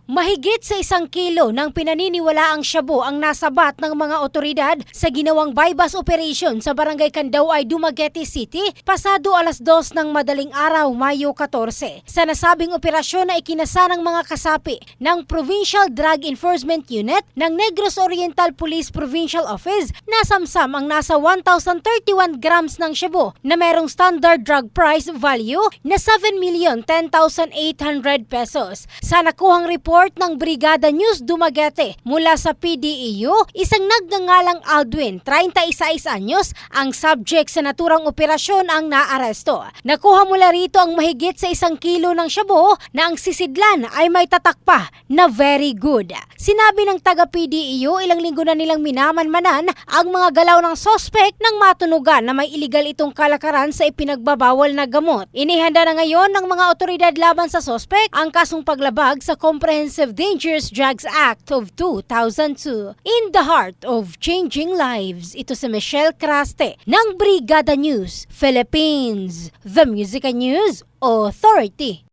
Mahigit sa 1 kilo ng pinaniniwalaang shabu ang nasabat ng mga otoridad sa ginawang bypass operation sa Barangay Candaoay, Dumaguete City, pasado 2:00 ng madaling araw, Mayo 14. Sa nasabing operasyon na ikinasa ng mga kasapi ng Provincial Drug Enforcement Unit ng Negros Oriental Police Provincial Office, nasamsam ang nasa 1,031 grams ng shabu na merong standard drug price value na 7,10,800 pesos. Sa nakuhang report ng Brigada News Dumaguete mula sa PDEU, isang nagngangalang Aldwin, 36 anyos, ang subject sa naturang operasyon ang naaresto. Nakuha mula rito ang mahigit sa 1 kilo ng shabu na ang sisidlan ay may tatak pa na very good. Sinabi ng taga-PDEU, ilang linggo na nilang minamanmanan ang mga galaw ng sospek nang matunugan na may iligal itong kalakaran sa ipinagbabawal na gamot. Inihanda na ngayon ng mga otoridad laban sa sospek ang kasong paglabag sa Comprehensive Dangerous Drugs Act of 2002. In the heart of changing lives, ito si Michelle Craste ng Brigada News Philippines, the Music and News Authority.